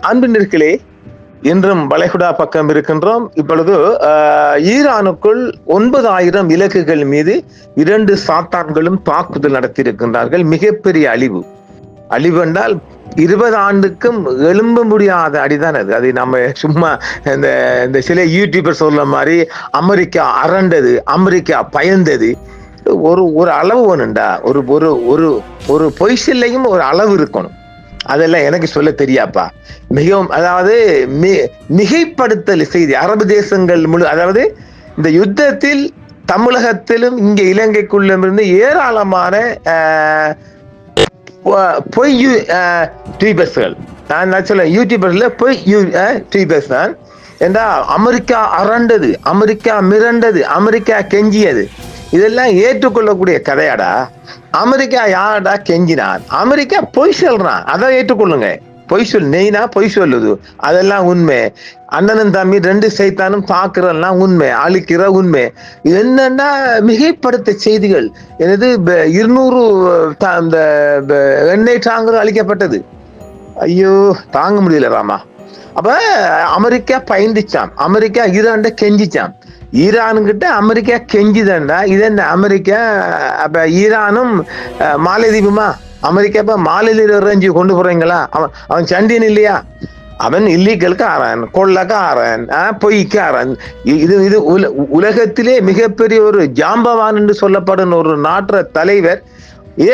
அன்பினர்களே, இன்றும் வளைகுடா பக்கம் இருக்கின்றோம். இப்பொழுது ஈரானுக்குள் 9,000 இலக்குகள் மீது 2 சாத்தான்களும் தாக்குதல் நடத்தியிருக்கின்றார்கள். மிகப்பெரிய அழிவு. அழிவு என்றால் 20 ஆண்டுக்கும் எழும்ப முடியாத அடிதான் அது. அது நம்ம சும்மா இந்த சில யூடியூபர் சொல்ற மாதிரி அமெரிக்கா அரண்டது, அமெரிக்கா பயந்தது. ஒரு அளவு வேணுண்டா, ஒரு ஒரு ஒரு ஒரு பொய்சில்லையும் ஒரு அளவு இருக்கணும். அதெல்லாம் எனக்கு சொல்ல தெரியாப்பா. மிகவும், அதாவது மிகைப்படுத்தல் செய்தி அரபு தேசங்கள் முழு, அதாவது இந்த யுத்தத்தில் தமிழகத்திலும் இங்க இலங்கைக்குள்ளும் இருந்து ஏராளமான பொய் ட்வீபர்ஸ்கள், நான் சொல்ல யூடியூபர்ல பொய் ட்வீபர்ஸ் தான். ஏண்டா அமெரிக்கா அரண்டது, அமெரிக்கா மிரண்டது, அமெரிக்கா கெஞ்சியது, இதெல்லாம் ஏற்றுக்கொள்ளக்கூடிய கதையாடா? அமெரிக்கா யாரடா கெஞ்சினான்? அமெரிக்கா பொய் சொல்றான், அதை ஏற்றுக்கொள்ளுங்க. பொய் சொல், நெய்னா பொய் சொல்லுது, அதெல்லாம் உண்மை. அண்ணனும் தம்பி 2 சைத்தானும் தாக்குறதெல்லாம் உண்மை, அழிக்கிற உண்மை. என்னன்னா மிகைப்படுத்த செய்திகள். எனது 200 எண்ணெய் டாங்கர் அழிக்கப்பட்டது. ஐயோ, தாங்க முடியல ராமா. அப்ப அமெரிக்கா பயந்துச்சான், அமெரிக்கா ஈரான்ட கெஞ்சிச்சான். ஈரானுக்கிட்ட அமெரிக்கா கெஞ்சிதண்டா. இதென்ன அமெரிக்கா? அப்ப ஈரானும் மாலைதீபுமா? அமெரிக்கா இப்ப மாலைதீப ரேஞ்சு கொண்டு போறீங்களா? அவன் சண்டியன் இல்லையா? அவன் இல்லீகல்காரன், கொள்ளக்காரன், பொய்க்காரன். இது உலகத்திலே மிகப்பெரிய ஒரு ஜாம்பவான் என்று சொல்லப்படும் ஒரு நாட்டு தலைவர்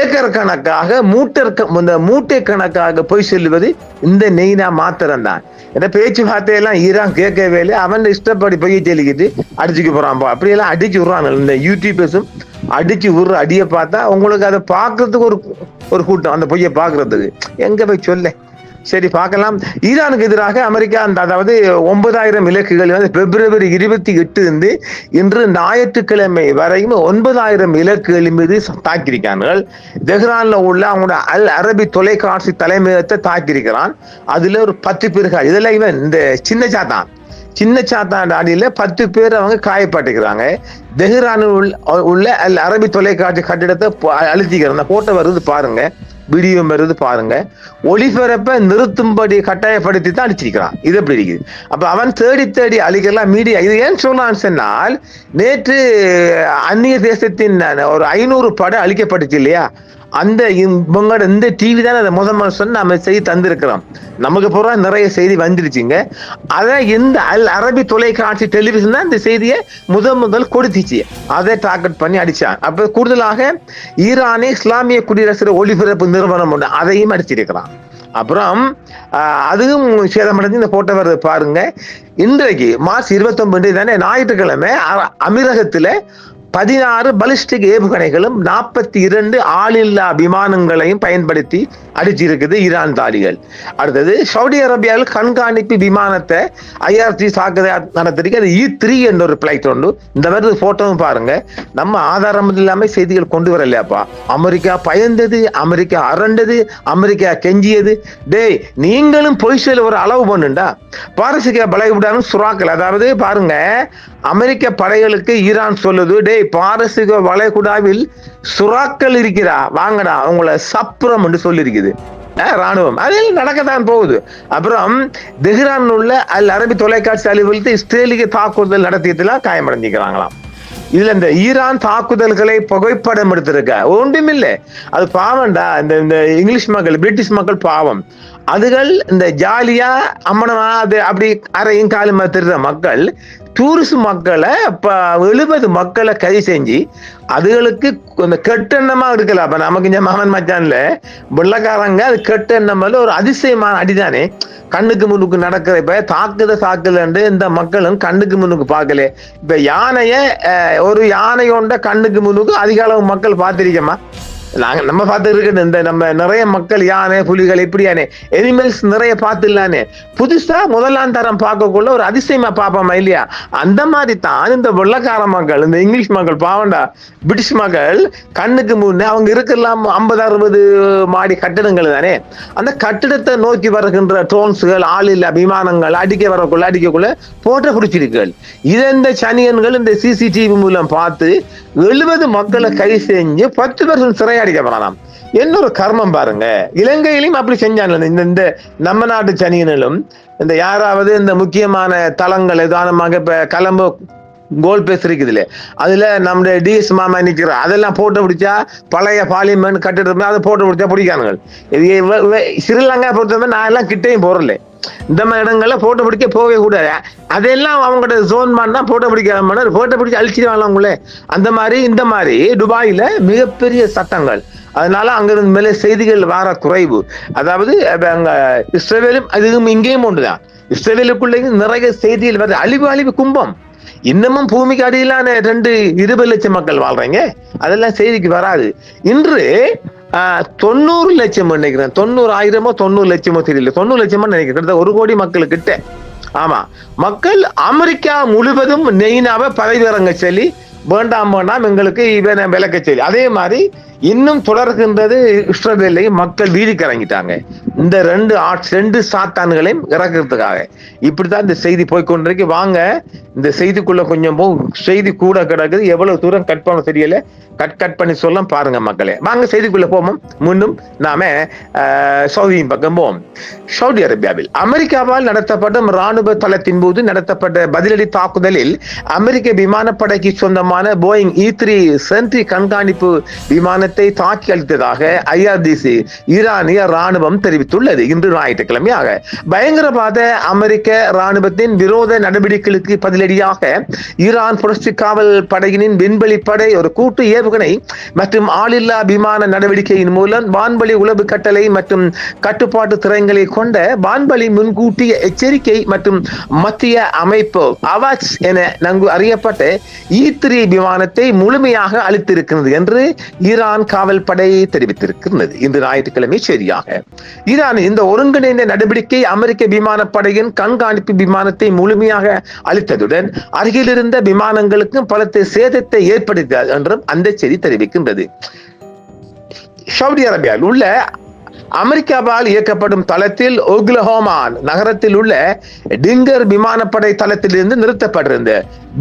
ஏக்கர் கணக்காக மூட்டை கணக்காக பொய் சொல்லுவது இந்த நெய்னா மாத்திரம்தான். ஏன்னா பேச்சுவார்த்தையெல்லாம் ஈரான் கேட்கவே இல்லை. அவன் இஷ்டப்படி பொய்யை சொல்லிக்கிட்டு அடிச்சுக்க போறான். அப்படியெல்லாம் அடிச்சு விடுறாங்க. இந்த யூடியூபர்ஸும் அடிச்சு விடுற அடியை பார்த்தா உங்களுக்கு அதை பார்க்கறதுக்கு ஒரு கூட்டம், அந்த பொய்யை பார்க்கறதுக்கு. எங்க போய் சொல்ல? சரி, பார்க்கலாம். ஈரானுக்கு எதிராக அமெரிக்கா அதாவது 9,000 இலக்குகள் வந்து பிப்ரவரி 28 இருந்து இன்று ஞாயிற்றுக்கிழமை வரையும் 9,000 இலக்குகள் மீது தாக்கியிருக்கார்கள். தெஹ்ரான்ல உள்ள அவங்களோட அல் அரபி தொலைக்காட்சி தலைமையகத்தை தாக்கியிருக்கிறான். அதுல ஒரு 10 பேர்கள், இதெல்லாம் இவன் இந்த சின்ன சாத்தான் அடியில 10 பேர் அவங்க காயப்பட்டுக்கிறாங்க. தெஹ்ரானில் உள்ள அல் அரபி தொலைக்காட்சி கட்டிடத்தை அழுத்திக்கிறான். போட்டோ வருது பாருங்க, வீடியோ வருது பாருங்க. ஒளிபரப்ப நிறுத்தும்படி கட்டாயப்படுத்தி தான் அடிச்சிருக்கிறான். இது எப்படி இருக்குது? அப்ப அவன் தேடி அழிக்கலாம் மீடியா. இது ஏன் சொன்னான்னு சொன்னால், நேற்று அந்நிய தேசத்தின் ஒரு 500 படம் அழிக்கப்பட்டுச்சு இல்லையா? அந்த இவங்களோட இந்த டிவி தான் அதை முதல் சொன்ன நம்ம செய்தி தந்திருக்கிறோம். நமக்கு பூரா நிறைய செய்தி வந்துருச்சுங்க. அதை இந்த அல் அரபி தொலைக்காட்சி டெலிவிஷன் தான் இந்த செய்தியை முதல் கொடுத்துச்சு. அதை டார்கெட் பண்ணி அடிச்சான். அப்ப கூடுதலாக ஈரானே இஸ்லாமிய குடியரசு ஒளிபரப்பு நிறுவனம் ஒன்று, அதையும் அடிச்சிருக்கிறான். அப்புறம் அதுவும் சேதமடைஞ்சு இந்த போட்டோ வருது பாருங்க. இன்றைக்கு மார்ச் 29 தானே, ஞாயிற்றுக்கிழமை அமீரகத்துல 16 பலிஸ்டிக் ஏவுகணைகளும் 42 ஆளில்லா விமானங்களையும் பயன்படுத்தி அடிச்சிருக்குது ஈரான் தாலிகள். அடுத்தது சவுதி அரேபியாவில் கண்காணிப்பு விமானத்தை IRG தாக்குதல் நடத்திருக்கு. அது E3 என்ற ஒரு பிளைட் உண்டு. இந்த மாதிரி போட்டோவும் பாருங்க. நம்ம ஆதாரம் இல்லாம செய்திகள் கொண்டு வரலையாப்பா. அமெரிக்கா பயந்தது, அமெரிக்கா அரண்டது, அமெரிக்கா கெஞ்சியது. டேய், நீங்களும் பொய் சொல்ல ஒரு அளவு பண்ணுண்டா. பாரசீக வளைகுடாவும் சுறாக்கள், அதாவது பாருங்க, அமெரிக்க படைகளுக்கு ஈரான் சொல்லுது, டேய் பாரசீக வளைகுடாவில் சுறாக்கள் இருக்கிறா, வாங்கடா உங்களை சப்புரம் என்று சொல்லி இருக்குது ராணுவம். அதில் நடக்கத்தான் போகுது. அப்புறம் தெஹ்ரான் உள்ள அல் அரபி தொலைக்காட்சி அலுவலகத்தை இஸ்ரேலிய தாக்குதல் நடத்தியதுலாம் காயமடைஞ்சிக்கிறாங்களாம். இதுல இந்த ஈரான் தாக்குதல்களை புகைப்படம் எடுத்திருக்க ஒன்றுமில்லை. அது பாவம்டா. இந்த இங்கிலீஷ் மக்கள், பிரிட்டிஷ் மக்கள் பாவம். அதுகள் இந்த ஜாலியா அம்மனமா அது அப்படி அரையும் காலுமா திருற மக்கள் டூரிஸ்ட் மக்களை 70 மக்களை கைது செஞ்சு அதுகளுக்கு இந்த கெட்டெண்ணமா எடுக்கல. அப்ப நமக்கு இந்த மகன் மச்சான்ல வெள்ளக்காரங்க அது கெட்டெண்ணமால ஒரு அதிசயமான அடிதானே. கண்ணுக்கு முன்னுக்கு நடக்கிற இப்ப தாக்குதல் இந்த மக்களும் கண்ணுக்கு முன்னுக்கு பார்க்கல. இப்ப ஒரு யானையோண்ட கண்ணுக்கு முன்னுக்கு அதிக அளவு மக்கள் பார்த்திருக்கமா? நம்ம பார்த்து இருக்கிறது இந்த நம்ம நிறைய மக்கள் யானை புலிகள் இப்படியானே எனிமல்ஸ் நிறைய பார்த்துலானே. புதுசா முதலாம் தரம் பார்க்கக்குள்ள ஒரு அதிசயமா பார்ப்போமா இல்லையா? அந்த மாதிரி தான் இந்த வெள்ளக்கார மக்கள், இந்த இங்கிலீஷ் மக்கள் பாவண்டா. பிரிட்டிஷ் மக்கள் கண்ணுக்கு முன்னே அவங்க இருக்கலாம் 50-60 மாடி கட்டிடங்கள் தானே. அந்த கட்டிடத்தை நோக்கி வருகின்ற ட்ரோன்ஸுகள், ஆளில்லா விமானங்கள் அடிக்கக்குள்ள போட்டோ பிடிச்சிருக்கள். இதை இந்த சனியன்கள் இந்த CCTV மூலம் பார்த்து 70 மக்களை கைது செஞ்சு 10 வருஷம் சிறையா கொள்ளையடிக்கப்படலாம். இன்னொரு கர்மம் பாருங்க, இலங்கையிலும் அப்படி செஞ்சாங்க. இந்த நம்ம நாட்டு சனியனிலும் இந்த யாராவது இந்த முக்கியமான தளங்கள் உதாரணமாக இப்ப கலம்போ கோல் பேசுறீக்குதுல, அதுல நம்முடைய டிஎஸ் மாமா நிக்கிற அதெல்லாம் போட்டோ பிடிச்சா பழைய பார்லிமெண்ட் கட்டிட்டு அதை போட்டோ பிடிச்சா பிடிக்கானுங்க. ஸ்ரீலங்கா பொறுத்தவரை நான் எல்லாம் கிட்டையும் போறல, இந்த மாதிரி இடங்கள்ல போட்டோ பிடிக்க போகவே கூடாது. அதெல்லாம் அவங்களோட ஜோன் தான் போட்டோ பிடிக்காம போட்டோ பிடிச்சி அழிச்சிடுவாங்களே. அந்த மாதிரி இந்த மாதிரி துபாயில மிகப்பெரிய சட்டங்கள். அதனால அங்கிருந்து மேலே செய்திகள் வர குறைவு. அதாவது அங்க இஸ்ரேலும் அதுவும் இங்கேயும் ஒன்றுதான். இஸ்ரேலுக்குள்ளேயும் நிறைய செய்திகள் வருது. அழிவு கும்பம். இன்னமும் பூமிக்கு அடியிலான 20 லட்சம் மக்கள் வாழ்றீங்க, அதெல்லாம் செய்திக்கு வராது. இன்று 90 லட்சம் நினைக்கிறேன், 90,000 90 லட்சமோ தெரியல, 90 லட்சமா நினைக்கிறேன், 1 கோடி மக்களுக்கிட்ட. ஆமா, மக்கள் அமெரிக்கா முழுவதும் நெய்னாவை பதவியிறங்க சொல்லி வேண்டாம் எங்களுக்கு இவனை விளக்க சொல்லி, அதே மாதிரி இன்னும் தொடர்கின்றது. இஸ்ரேலையும் மக்கள் வீதிக்கு இறங்கிட்டாங்க இந்த 2 சாத்தான்களையும் இறக்குறதுக்காக. இப்படித்தான் இந்த செய்தி போய்கொண்டிருக்கு. வாங்க இந்த செய்திக்குள்ள கொஞ்சம் செய்தி கூட கிடக்குது. எவ்வளவு தூரம் கட் பண்ண தெரியல, கட் பண்ணி சொல்ல பாருங்க மக்களே. வாங்க செய்திக்குள்ள போவோம். மீண்டும் நாம சவுதியின் பக்கம் போவோம். சவுதி அரேபியாவில் அமெரிக்காவால் நடத்தப்பட்ட ராணுவ தளத்தின் போது நடத்தப்பட்ட பதிலடி தாக்குதலில் அமெரிக்க விமானப்படைக்கு சொந்தமான போயிங் E3 சென்ட்ரி கண்காணிப்பு விமானத்தை தாக்கி அளித்ததாக IRGC ஈரானிய ராணுவம் தெரிவித்துள்ளது. இன்று ஞாயிற்றுக்கிழமையாக பயங்கரவாத அமெரிக்க ராணுவத்தின் விரோத நடவடிக்கைகளுக்கு பதிலடியாக ஈரான் புரட்சி காவல் படையினின் விண்வெளி படை ஒரு கூட்டு ஏவுகணை மற்றும் ஆளில்லா விமான நடவடிக்கையின் மூலம் வான்வழி உளவு கட்டளை மற்றும் கட்டுப்பாட்டு திறன்களை கொண்ட வான்வழி முன்கூட்டிய எச்சரிக்கை மற்றும் மத்திய அமைப்பு அவாட்ஸ் என நன்கு அறியப்பட்ட E3 விமானத்தை முழுமையாக அளித்திருக்கிறது என்று ஈரான் காவல் படை தெரிவித்திருக்கிறது. இன்று ஞாயிற்றுக்கிழமை செய்தியாக ஈரான் இந்த ஒருங்கிணைந்த நடவடிக்கை அமெரிக்க விமானப்படையின் கண்காணிப்பு விமானத்தை முழுமையாக அளித்ததுடன் அருகில் இருந்த விமானங்களுக்கு பலத்த சேதத்தை ஏற்படுத்தியது என்றும் அந்த செய்தி தெரிவிக்கின்றது. சவுதி அரேபியாவில் உள்ள அமெரிக்காவால் இயக்கப்படும் தளத்தில் ஒக்லஹோமா நகரத்தில் உள்ள டிங்கர் விமானப்படை தளத்திலிருந்து நிறுத்தப்பட்டிருந்த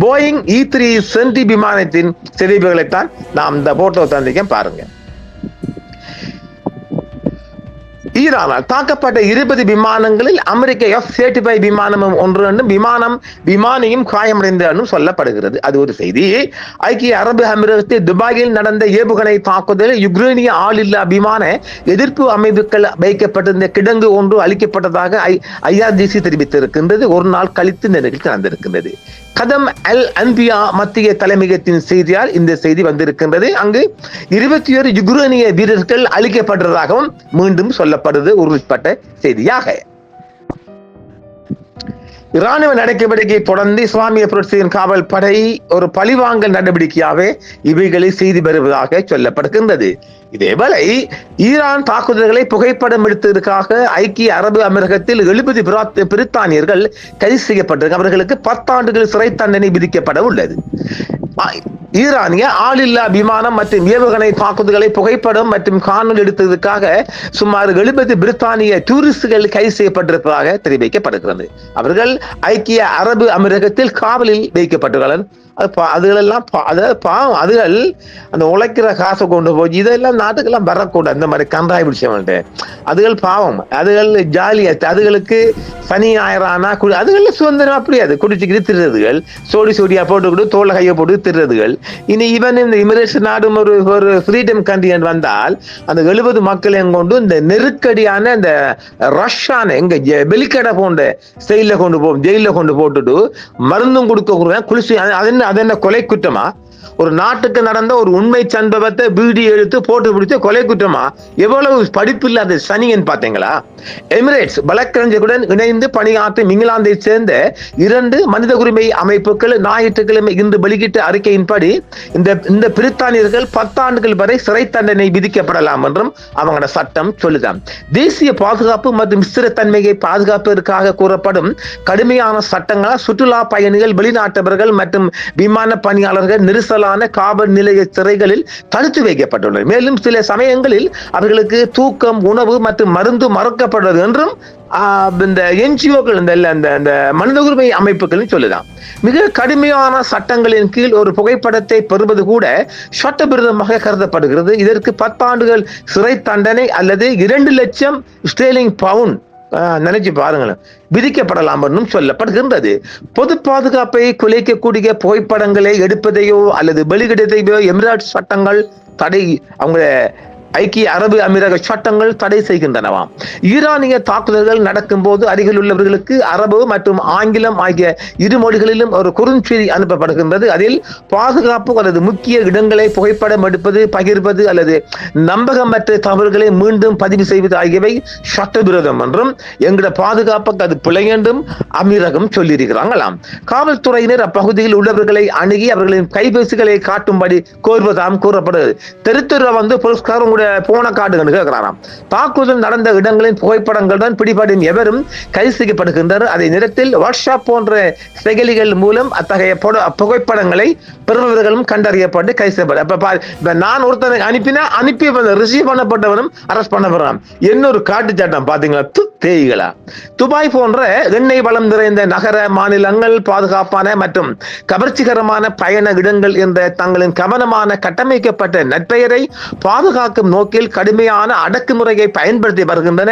போயிங் E3 சென்ட்ரி விமானத்தின் சிதைவுகளைத்தான் நாம் இந்த போட்டோ தந்திக்க பாருங்க. ஈரானால் தாக்கப்பட்ட 20 விமானங்களில் அமெரிக்க F-35 விமானமும் ஒன்று என்றும் விமானியும் காயமடைந்த சொல்லப்படுகிறது. அது ஒரு செய்தி. ஐக்கிய அரபு அமீரகத்தில் துபாயில் நடந்த ஏவுகணை தாக்குதலில் யுக்ரைனிய ஆளில்லா விமான எதிர்ப்பு அமைப்புகள் வைக்கப்பட்டிருந்த கிடங்கு ஒன்று அளிக்கப்பட்டதாக IRGC தெரிவித்திருக்கின்றது. ஒரு நாள் கழித்து இந்த நிகழ்ச்சி நடந்திருக்கின்றது. கதம் அல் அன்பியா மத்திய தலைமையகத்தின் செய்தியால் இந்த செய்தி வந்திருக்கின்றது. அங்கு 21 யுக்ரைனிய வீரர்கள் அளிக்கப்பட்டதாகவும் மீண்டும் சொல்லப்படுது உறுதிப்பட்ட செய்தியாக. இராணுவ நடவடிக்கையை தொடர்ந்து இஸ்லாமிய புரட்சியின் காவல் படை ஒரு பழிவாங்கல் நடவடிக்கையாகவே இவைகளை செய்து வருவதாக சொல்லப்படுகின்றது. இதேவேளை ஈரான் தாக்குதல்களை புகைப்படம் எடுத்ததற்காக ஐக்கிய அரபு அமீரகத்தில் 70 பிரித்தானியர்கள் கைது செய்யப்பட்டிருக்க அவர்களுக்கு 10 ஆண்டுகள் சிறை தண்டனை விதிக்கப்பட உள்ளது. ஈரானிய ஆளில்லா விமானம் மற்றும் ஏவுகணை தாக்குதல்களை புகைப்படம் மற்றும் காணொலி எடுத்ததற்காக சுமார் 70 பிரித்தானிய டூரிஸ்டுகள் கைது செய்யப்பட்டிருப்பதாக தெரிவிக்கப்படுகிறது. அவர்கள் ஐக்கிய அரபு அமீரகத்தில் காவலில் வைக்கப்பட்டுள்ளனர். அதுகளெல்லாம் பாவம். அதுகள் அந்த உழைக்கிற காசை கொண்டு போய் இதெல்லாம் நாட்டுக்கெல்லாம் வரக்கூடாது. இந்த மாதிரி கன்றாய் பிடிச்சவன்ட்டு அதுகள் பாவம். அதுகள் ஜாலியா, அதுகளுக்கு சனி ஞாயிறானா அதுகள் சுதந்திரம் அப்படியாது குடிச்சுக்கிட்டு திருறதுகள், சோடியா போட்டுக்கிட்டு தோலை கையை போட்டு திருறதுகள். இனி இவன் இந்த இமிரேஷன் நாடும் ஒரு ஃப்ரீடம் கண்ட்ரி வந்தால் அந்த 70 மக்களையும் கொண்டு இந்த நெருக்கடியான இந்த ரஷ்யான எங்க வெளிக்கடை போன்ற ஸ்டைல கொண்டு போகும், ஜெயில கொண்டு போட்டுட்டு மருந்தும் கொடுக்க குளிச்சு அது என்ன கொலை குற்றமா? ஒரு நாட்டுக்கு நடந்த ஒரு உண்மை சம்பவத்தை வீடியோ எடுத்து போட்டு பிடிச்ச கொலை குற்றமா? எவ்வளவு படிப்பு இல்லாத சனியன் பார்த்தீங்களா? எமிரேட்ஸ் வழக்கறிஞர்களுடன் இணைந்து பணியாற்றும் இங்கிலாந்தை சேர்ந்த 2 மனித உரிமை அமைப்புகள் ஞாயிற்றுக்கிழமை இன்று வெளியிட்ட அறிக்கையின்படி இந்த பிரித்தானியர்கள் 10 ஆண்டுகள் வரை சிறை தண்டனை விதிக்கப்படலாம் என்றும் அவங்களோட சட்டம் சொல்லுதான். தேசிய பாதுகாப்பு மற்றும் ஸ்திரத்தன்மையை பாதுகாப்பதற்காக கூறப்படும் கடுமையான சட்டங்களால் சுற்றுலா பயணிகள், வெளிநாட்டவர்கள் மற்றும் விமான பணியாளர்கள் நெரிசல் நெரிசலான காவல் நிலைய சிறைகளில் தடுத்து வைக்கப்பட்டுள்ளனர். மேலும் சில சமயங்களில் அவர்களுக்கு தூக்கம், உணவு மற்றும் மருந்து மறுக்கப்படுவது என்றும் இந்த என்ஜிஓக்கள் இந்த மனித உரிமை அமைப்புகள் சொல்லலாம். மிக கடுமையான சட்டங்களின் கீழ் ஒரு புகைப்படத்தை பெறுவது கூட சட்டவிரோதமாக கருதப்படுகிறது. இதற்கு 10 ஆண்டுகள் சிறை தண்டனை அல்லது 2 லட்சம் ஸ்டேர்லிங் பவுண்ட் நினைச்சு பாருங்களேன் விதிக்கப்படலாம் என்றும் சொல்லப்படுகின்றது. பொது பாதுகாப்பை குலைக்கக்கூடிய புகைப்படங்களை எடுப்பதையோ அல்லது வெளியிடுவதையோ எமிரேட்ஸ் சட்டங்கள் தடை, அவங்க ஐக்கிய அரபு அமீரக சட்டங்கள் தடை செய்கின்றனவாம். ஈரானிய தாக்குதல்கள் நடக்கும் போது அருகில் உள்ளவர்களுக்கு அரபு மற்றும் ஆங்கிலம் ஆகிய இரு மொழிகளிலும் ஒரு குறுஞ்செய்தி அனுப்பப்படுகின்றது. அதில் பாதுகாப்பு அல்லது முக்கிய இடங்களை புகைப்படம் எடுப்பது, பகிர்வது அல்லது நம்பகமற்ற தவறுகளை மீண்டும் பதிவு செய்வது ஆகியவை சட்டவிரோதம் என்றும் எங்களோட பாதுகாப்புக்கு அது பிழை என்றும் அமீரகம் சொல்லியிருக்கிறாங்களாம். காவல்துறையினர் அப்பகுதியில் உள்ளவர்களை அணுகி அவர்களின் கைபேசிகளை காட்டும்படி கோருவதாம் கூறப்படுகிறது. தெருத்துறை புரஸ்காரம் போன காட்டுகள் கேட்கிறாராம். தாக்குதல் நடந்த இடங்களின் புகைப்படங்களுடன் பிடிபடும் எவரும் கைது செய்யப்படுகின்றனர். அதே நேரத்தில் வாட்ஸ்அப் போன்ற செயலிகள் மூலம் அத்தகைய புகைப்படங்களை பெறுபவர்களும் கண்டறியப்பட்டு கைது செய்யப்படும். நான் ஒருத்தனை அனுப்பி ரிசீவ் பண்ணப்பட்டவனும் அரெஸ்ட் பண்ணப்படுறான். இன்னொரு காட்டு சட்டம் பாத்தீங்களா தேய்களா. துபாய் போன்ற எண்ணெய் வளம் நிறைந்த நகர மாநிலங்கள் பாதுகாப்பான மற்றும் கவர்ச்சிகரமான பயண இடங்கள் என்ற தங்களின் கவனமான கட்டமைக்கப்பட்ட நற்பெயரை பாதுகாக்கும் நோக்கில் கடுமையான அடக்குமுறையை பயன்படுத்தி வருகின்றன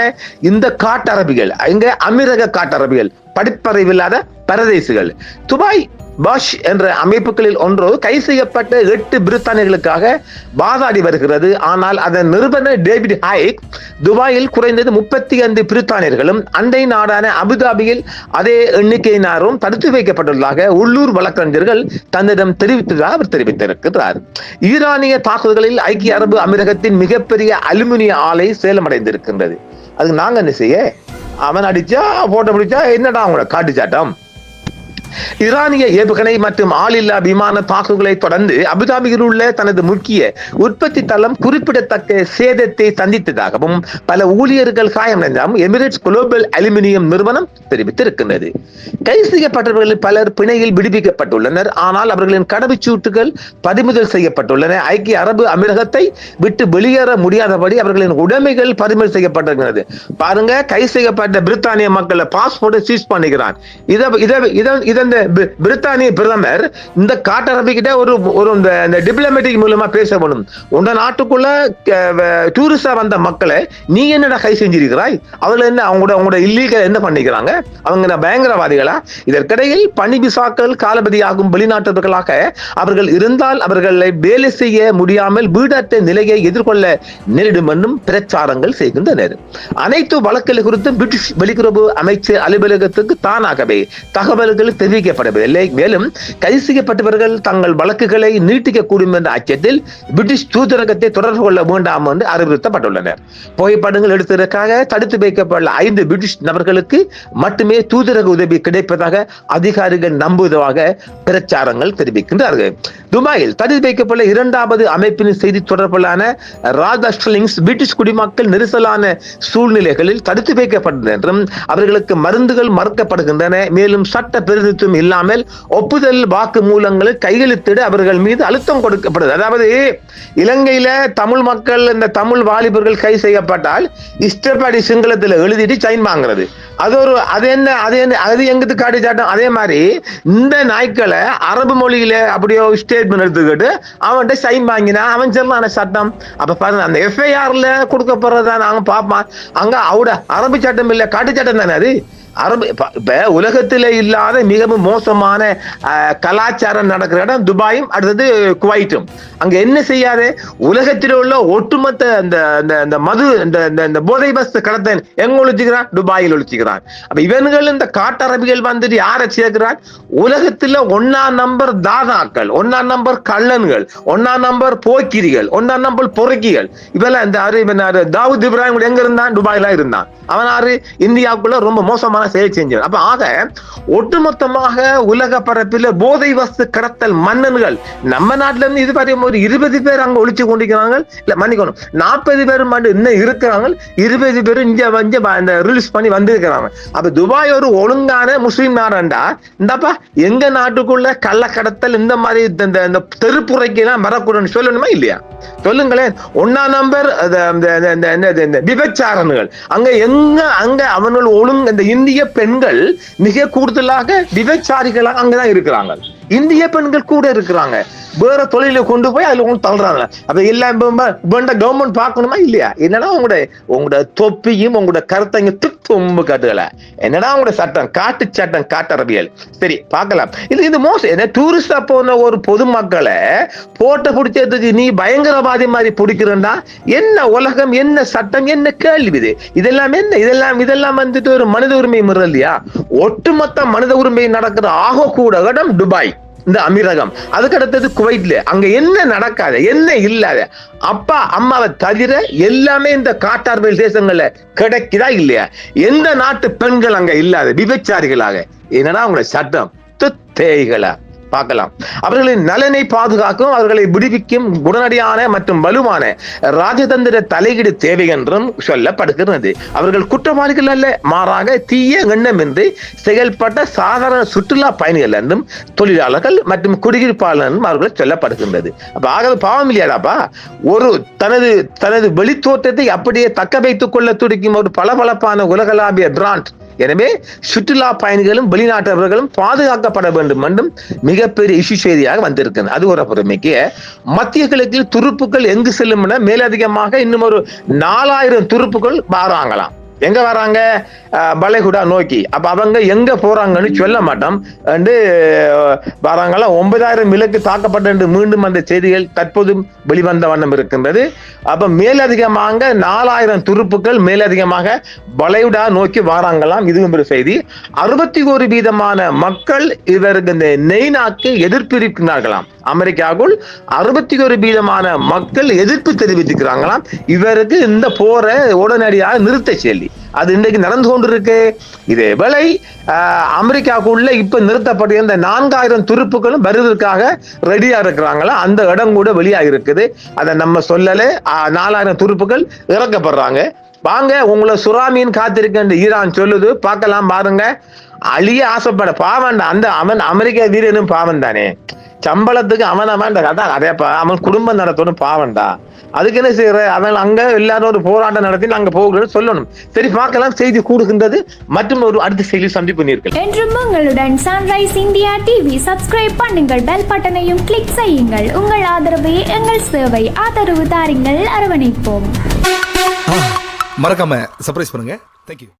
இந்த காட்டரபிகள். இங்க அமீரக காட்டரபிகள், படிப்பறிவில்லாத பரதேசிகள். துபாய் பாஷ் என்ற அமைப்புகளில் ஒன்று கைது செய்யப்பட்ட 8 பிரித்தானியர்களுக்காக வாதாடி வருகிறது. ஆனால் அதன் நிறுவனர் டேவிட் ஹைக் துபாயில் குறைந்தது 35 பிரித்தானியர்களும் அண்டை நாடான அபுதாபியில் அதே எண்ணிக்கையினரும் தடுத்து வைக்கப்பட்டுள்ளதாக உள்ளூர் வழக்கறிஞர்கள் தன்னிடம் தெரிவித்ததாக அவர் தெரிவித்திருக்கிறார். ஈரானிய தாக்குதல்களில் ஐக்கிய அரபு அமீரகத்தின் மிகப்பெரிய அலுமினிய ஆலை சேலமடைந்திருக்கின்றது. அதுக்கு நாங்க என்ன செய்ய? அவன் அடிச்சா போட்டோ பிடிச்சா என்னடா அவங்களோட காட்டு சாட்டம்? ஈரானிய ஏவுகணை மற்றும் ஆளில்லா விமான தாக்குதல்களை தொடர்ந்து அபுதாபியில் உள்ள தனது முக்கிய உற்பத்தி தளம் குறிப்பிடத்தக்க சேதத்தை சந்தித்ததாகவும் பல ஊழியர்கள் காயமடைந்தாலும் எமிரேட்ஸ் குளோபல் அலுமினியம் நிறுவனம் தெரிவித்திருக்கின்றது. கைது செய்யப்பட்டவர்களில் பலர் பிணையில் விடுவிக்கப்பட்டுள்ளனர். ஆனால் அவர்களின் கடவுச்சீட்டுகள் பறிமுதல் செய்யப்பட்டுள்ளன. ஐக்கிய அரபு அமீரகத்தை விட்டு வெளியேற முடியாதபடி அவர்களின் உடைமைகள் பறிமுதல் செய்யப்பட்டிருக்கிறது. பாருங்க, கைது செய்யப்பட்ட பிரித்தானிய மக்களை பாஸ்போர்ட்டை சீஸ் பண்ணுகிறான். பிரித்தானிய பிரதமர் இந்த காட்டரபிக்கிட்ட ஒரு டிப்ளமேட்டிக் மூலமா பேசப்படும். உங்க நாட்டுக்குள்ள டூரிஸ்டா வந்த மக்களை நீ என்னடா கை செஞ்சிருக்கிறாய்? அவர்கள் என்ன அவங்களோட இல்லீகல் என்ன பண்ணிக்கிறாங்க? அவங்க பயங்கரவாதிகளா? இதற்கிடையில் பணி விசாக்கள் காலபதியாகும் வெளிநாட்டவர்களாக அவர்கள் இருந்தால் அவர்களை வேலை செய்ய முடியாமல் வீடற்ற நிலையை எதிர்கொள்ள நேரிடும் என்றும் பிரச்சாரங்கள் செய்கின்றனர். அனைத்து வழக்குகள் குறித்தும் பிரிட்டிஷ் வெளியுறவு அமைச்சர் அலுவலகத்துக்கு தானாகவே தகவல்கள் தெரிவிக்கப்படவில்லை. மேலும் கைது செய்யப்பட்டவர்கள் தங்கள் வழக்குகளை நீட்டிக்கக்கூடும் என்ற அச்சத்தில் பிரிட்டிஷ் தூதரகத்தை தொடர்பு கொள்ள வேண்டாம் என்று அறிவுறுத்தப்பட்டுள்ளனர். புகைப்படங்கள் எடுத்ததற்காக தடுத்து வைக்கப்பட்டுள்ள 5 பிரிட்டிஷ் நபர்களுக்கு மட்டுமே தூதரக உதவி கிடைப்பதாக அதிகாரிகள் நம்புவதாக பிரச்சாரங்கள் தெரிவிக்கின்றார்கள். துபாயில் தடுத்து வைக்கப்பட்டுள்ள 2வது அமைப்பின் செய்தி தொடர்பான ராதா ஸ்டில்லிங்ஸ் பிரிட்டிஷ் குடிமக்கள் நெரிசலான சூழ்நிலைகளில் தடுத்து வைக்கப்பட்டது என்றும் அவர்களுக்கு மருந்துகள் மறுக்கப்படுகின்றன. மேலும் சட்ட பிரதிநிதித்துவம் இல்லாமல் ஒப்புதல் வாக்கு மூலங்களில் கையெழுத்திட அவர்கள் மீது அழுத்தம் கொடுக்கப்படுது. அதாவது இலங்கையில தமிழ் மக்கள், இந்த தமிழ் வாலிபர்கள் கைது செய்யப்பட்டால் இஷ்டப்படி சிங்களத்தில் எழுதிட்டு சைன் வாங்குறது. அது எங்கிட்டு காட்டி சாட்டம். அதே மாதிரி இந்த நாய்க்களை அரபு மொழியில அப்படியோ ஸ்டேட்மெண்ட் எடுத்துக்கிட்டு அவன்கிட்ட சைன் வாங்கினா அவன் சொல்லான சட்டம். அப்ப பாருங்க, அந்த எஃப்ஐஆர்ல கொடுக்கப்படுறதா நாங்க பார்ப்போம். அங்க அவட அரபு சட்டம் இல்ல, காட்டு சட்டம் தானே அது. அரபு இப்ப உலகத்திலே இல்லாத மிகவும் மோசமான கலாச்சாரம் நடக்கிற இடம் துபாயும், அடுத்தது குவைட்டும். அங்க என்ன செய்யாத உலகத்தில் உள்ள ஒட்டுமொத்த மது இந்த போதை பஸ் கடத்த எங்க ஒழிச்சுக்கிறான்? துபாயில் ஒழிச்சுக்கிறான். அப்ப இவன்கள் இந்த காட்டரபிகள் வந்துட்டு யாரை சேர்க்கிறான்? உலகத்துல 1ஆம் நம்பர் தாதாக்கள், 1ஆம் நம்பர் கள்ளன்கள், 1ஆம் நம்பர் போக்கிரிகள், 1ஆம் நம்பர் பொறுக்கிகள். இவெல்லாம் இந்த தாவூத் இப்ராஹிம் எங்க இருந்தான்? துபாயில இருந்தான். அவன் இந்தியாவுக்குள்ள ரொம்ப மோசமான பயங்கரமான செயல் செஞ்சவர். அப்ப ஆக ஒட்டுமொத்தமாக உலக பரப்பில் போதை வஸ்து கடத்தல் மன்னன்கள் நம்ம நாட்டுல இருந்து இது பற்றி ஒரு 20 பேர் அங்க ஒழிச்சு கொண்டிருக்கிறாங்க. இல்ல மன்னிக்கணும், 40 பேரும் இன்னும் இருக்கிறாங்க. 20 பேரும் இங்க ரிலீஸ் பண்ணி வந்திருக்கிறாங்க. அப்ப துபாய் ஒரு ஒழுங்கான முஸ்லீம் நாடா இந்தப்பா எங்க நாட்டுக்குள்ள கள்ள கடத்தல் இந்த மாதிரி இந்த தெருப்புறைக்கு எல்லாம் வரக்கூடாதுன்னு சொல்லணுமா இல்லையா? சொல்லுங்களேன். 1ஆம் நம்பர் விபச்சாரங்கள் அங்க அவர்கள் ஒழுங்கு இந்த இந்திய பெண்கள் மிக கூடுதலாக விபச்சாரிகளாக அங்கதான் இருக்கிறாங்க. இந்திய பெண்கள் கூட இருக்கிறாங்க. வேற தொழில கொண்டு போய் அதுல கொண்டு தள்ளுறாங்க. அப்ப எல்லாம் கவர்மெண்ட் பார்க்கணுமா இல்லையா? என்னடா உங்களோட தொப்பியும் உங்களோட கருத்தைங்க தும்பு காட்டுகல, என்னடா உங்களோட சட்டம் காட்டு சட்டம் காட்டரபியல். சரி பார்க்கலாம். இது மோசம். டூரிஸ்டா போன ஒரு பொதுமக்களை போட்ட பிடிச்சதுக்கு நீ பயங்கரவாதி மாதிரி பிடிக்கிறா என்ன உலகம், என்ன சட்டம், என்ன கேள்வி இது? இதெல்லாம் என்ன? இதெல்லாம் வந்துட்டு ஒரு மனித உரிமை மீறல் இல்லையா? ஒட்டுமொத்த மனித உரிமை நடக்கிற ஆக கூட இடம் துபாய், இந்த அமீரகம். அதுக்கு அடுத்தது குவைட்ல. அங்க என்ன நடக்காத, என்ன இல்லாத, அப்பா அம்மாவை தவிர எல்லாமே இந்த காட்டார்வேல் தேசங்கள்ல கிடைக்குதா இல்லையா? எந்த நாட்டு பெண்கள் அங்க இல்லாத விபச்சாரிகளாக? என்னடா உங்களோட சட்டம் தேய்களா? பார்க்கலாம். அவர்களின் நலனை பாதுகாக்கும், அவர்களை விடுவிக்கும் உடனடியான மற்றும் வலுவான ராஜதந்திர தலையீடு தேவை என்றும் சொல்லப்படுகிறது. அவர்கள் குற்றவாளிகள் அல்ல, மாறாக தீய எண்ணம் என்று செயல்பட்ட சாதாரண சுற்றுலா பயணிகள் என்றும் தொழிலாளர்கள் மற்றும் குடியிருப்பாளர் என்றும் அவர்கள் சொல்லப்படுகின்றது. அப்ப ஆகவே பாவம் இல்லையாடாப்பா? ஒரு தனது வெளித்தோற்றத்தை அப்படியே தக்க வைத்துக் கொள்ள துடிக்கும் ஒரு பளபளப்பான உலகளாவிய பிராண்ட். எனவே சுற்றுலா பயணிகளும் வெளிநாட்டவர்களும் பாதுகாக்கப்பட வேண்டும் என்றும் மிகப்பெரிய இஷ்யூ செய்தியாக வந்திருக்கிறது. அது ஒரு புறமைக்கு மத்திய கிழக்கில் துருப்புக்கள் எங்கு செல்லும் என மேலதிகமாக இன்னும் ஒரு 4000 துருப்புக்கள் வராங்களாம். எங்க வராங்க? பலைகுடா நோக்கி. அப்ப அவங்க எங்க போறாங்கன்னு சொல்ல மாட்டோம் வராங்களா. 9000 இலக்கு தாக்கப்பட்ட என்று மீண்டும் அந்த செய்திகள் தற்போது வெளிவந்த வண்ணம் இருக்கின்றது. அப்ப மேலதிகமாக 4000 துருப்புக்கள் மேலதிகமாக பலைகுடா நோக்கி வராங்களாம். இதுவும் ஒரு செய்தி. 61% மக்கள் இவருக்கு இந்த நெய்னாக்கு எதிர்ப்பு இருக்கிறார்களாம். அமெரிக்காவுக்குள் 61% மக்கள் எதிர்ப்பு தெரிவித்திருக்கிறாங்களாம் இவருக்கு இந்த போரை உடனடியாக நிறுத்த சொல்லி. அது இன்றைக்கு நடந்து கொண்டிருக்கு. இதே வேளை அமெரிக்காவுக்குள்ள இப்ப நிறுத்தப்பட்ட 4000 துருப்புகளும் வருவதற்காக ரெடியா இருக்கிறாங்களா. அந்த இடம் கூட வெளியாக இருக்குது. அதை நம்ம சொல்லல. 4000 துருப்புகள் இறக்கப்படுறாங்க. வாங்க உங்களை சுறாமீன் காத்திருக்க ஈரான் சொல்லுது. பார்க்கலாம் பாருங்க. அழிய ஆசைப்பட பாவண்டா. அவன் அமெரிக்க வீரனும் பாவம் தானே. சம்பளத்துக்கு அவன் அதேப்பா அவன் குடும்பம் நடத்தணும் பாவண்டா. அதுக்கு என்ன செய்யற? அவன் அங்க எல்லாரும் ஒரு போராட்டம் நடத்தி நாங்க போகிறோம் சொல்லணும். சரி பார்க்கலாம். செய்தி கூடுகின்றது. மற்றும் ஒரு அடுத்த செய்தி சந்திப்பு. என்றும் உங்களுடன் சன்ரைஸ் இந்தியா டிவி சப்ஸ்கிரைப் பண்ணுங்கள், பெல் பட்டனையும் கிளிக் செய்யுங்கள். உங்கள் ஆதரவே எங்கள் சேவை. ஆதரவு தாருங்கள், அரவணைப்போம். மறக்காம சர்ப்ரைஸ் பண்ணுங்க. தேங்க்யூ.